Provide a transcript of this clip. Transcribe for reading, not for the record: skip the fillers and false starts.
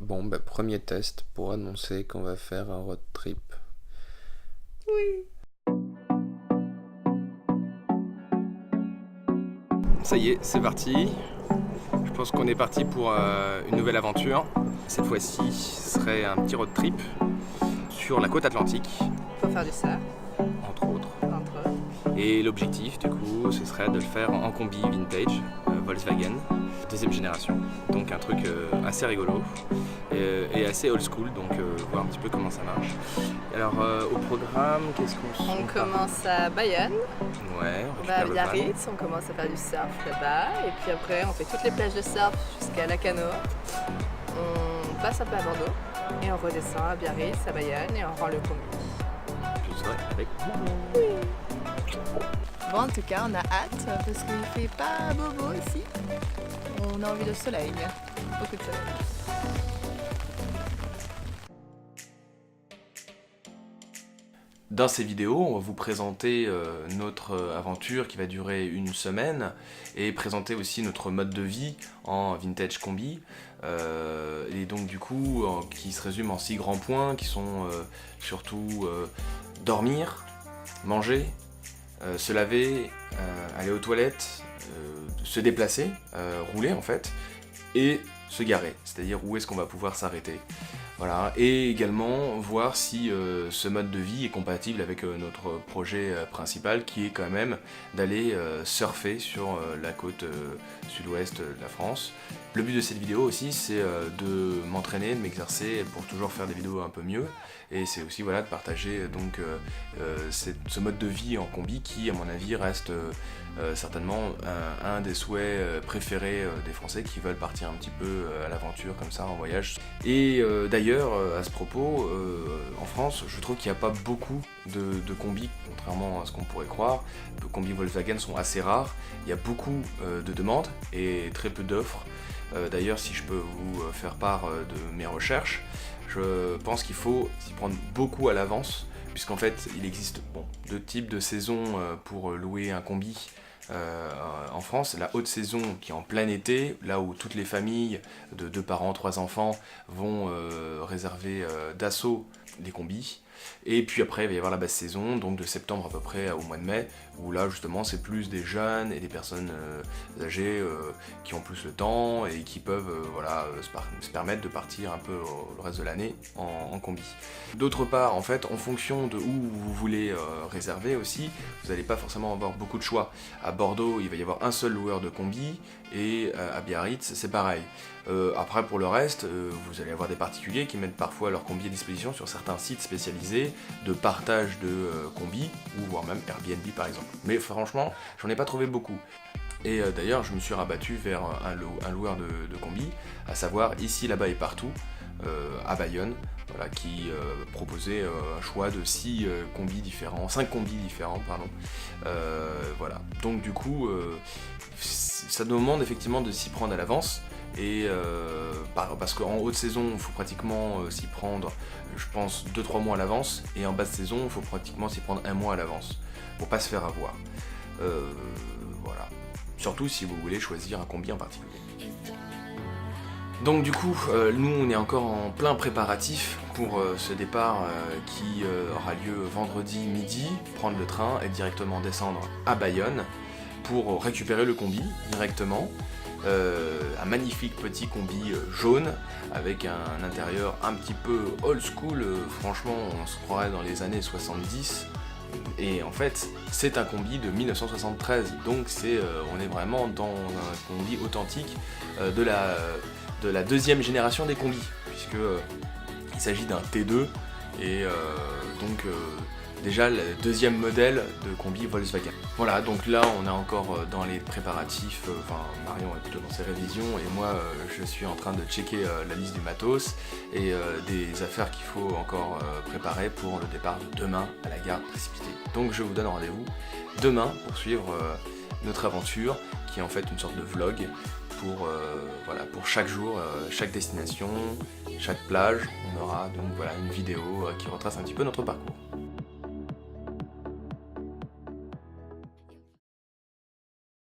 Bon, bah, premier test pour annoncer qu'on va faire un road trip. Oui. Ça y est, c'est parti. Je pense qu'on est parti pour une nouvelle aventure. Cette fois-ci, ce serait un petit road trip sur la côte atlantique, Pour faire du surf, entre autres. entre autres. Et l'objectif, du coup, ce serait de le faire en combi vintage, Volkswagen, deuxième génération. Donc un truc assez rigolo et assez old school, donc voir un petit peu comment ça marche. Alors au programme, qu'est-ce qu'on On commence à Bayonne, Ouais, on va à récupère le van. Biarritz, on commence à faire du surf là-bas. Et puis après, on fait toutes les plages de surf jusqu'à Lacano. On passe un peu à Bordeaux et on redescend à Biarritz, à Bayonne et on rend le combi. Je serai avec vous. Bon, en tout cas, on a hâte parce qu'il fait pas bobo ici. On a envie de soleil, beaucoup de soleil. Dans ces vidéos, on va vous présenter notre aventure qui va durer une semaine et présenter aussi notre mode de vie en vintage combi. Et donc du coup, qui se résume en 6 grands points qui sont surtout dormir, manger, se laver, aller aux toilettes, se déplacer, rouler en fait, et se garer, c'est-à-dire où est-ce qu'on va pouvoir s'arrêter. Voilà, et également voir si ce mode de vie est compatible avec notre projet principal qui est quand même d'aller surfer sur la côte sud-ouest de la France. Le but de cette vidéo aussi c'est de m'entraîner, de m'exercer pour toujours faire des vidéos un peu mieux, et c'est aussi voilà, de partager donc ce mode de vie en combi qui à mon avis reste certainement un des souhaits préférés des Français qui veulent partir un petit peu à l'aventure comme ça en voyage. Et d'ailleurs à ce propos, en France je trouve qu'il n'y a pas beaucoup de combis, contrairement à ce qu'on pourrait croire. Les combis Volkswagen sont assez rares, il y a beaucoup de demandes et très peu d'offres. D'ailleurs si je peux vous faire part de mes recherches, je pense qu'il faut s'y prendre beaucoup à l'avance, puisqu'en fait il existe deux types de saisons pour louer un combi en France. La haute saison qui est en plein été, là où toutes les familles de 2 parents, 3 enfants vont réserver d'assaut des combis. Et puis après il va y avoir la basse saison, donc de septembre à peu près au mois de mai, où là justement c'est plus des jeunes et des personnes âgées qui ont plus le temps et qui peuvent voilà, se permettre de partir un peu le reste de l'année en combi. D'autre part, en fait, en fonction de où vous voulez réserver aussi, vous n'allez pas forcément avoir beaucoup de choix. À Bordeaux, il va y avoir un seul loueur de combi, et à Biarritz, c'est pareil. Après, pour le reste, vous allez avoir des particuliers qui mettent parfois leur combi à disposition sur certains sites spécialisés de partage de combi, ou voire même Airbnb par exemple. Mais franchement, j'en ai pas trouvé beaucoup. Et d'ailleurs, je me suis rabattu vers un loueur de combi, à savoir Ici, là-bas et partout, à Bayonne, voilà, qui proposait un choix de 5 combis différents, pardon. Voilà. Donc du coup, ça demande effectivement de s'y prendre à l'avance, et parce qu'en haute saison, il faut pratiquement s'y prendre, je pense, 2-3 mois à l'avance, et en basse saison, il faut pratiquement s'y prendre 1 mois à l'avance, pour pas se faire avoir. Voilà. Surtout si vous voulez choisir un combi en particulier. Donc du coup, nous on est encore en plein préparatif pour ce départ qui aura lieu vendredi midi, prendre le train et directement descendre à Bayonne pour récupérer le combi directement. Un magnifique petit combi jaune avec un intérieur un petit peu old school, franchement on se croirait dans les années 70. Et en fait, c'est un combi de 1973, donc on est vraiment dans un combi authentique de la deuxième génération des combis, puisque il s'agit d'un T2, et donc déjà le deuxième modèle de combi Volkswagen. Voilà, donc là on est encore dans les préparatifs, enfin Marion est plutôt dans ses révisions, et moi je suis en train de checker la liste du matos et des affaires qu'il faut encore préparer pour le départ de demain à la gare précipitée. Donc je vous donne rendez-vous demain pour suivre notre aventure, qui est en fait une sorte de vlog pour, voilà, pour chaque jour, chaque destination, chaque plage. On aura donc voilà, une vidéo qui retrace un petit peu notre parcours.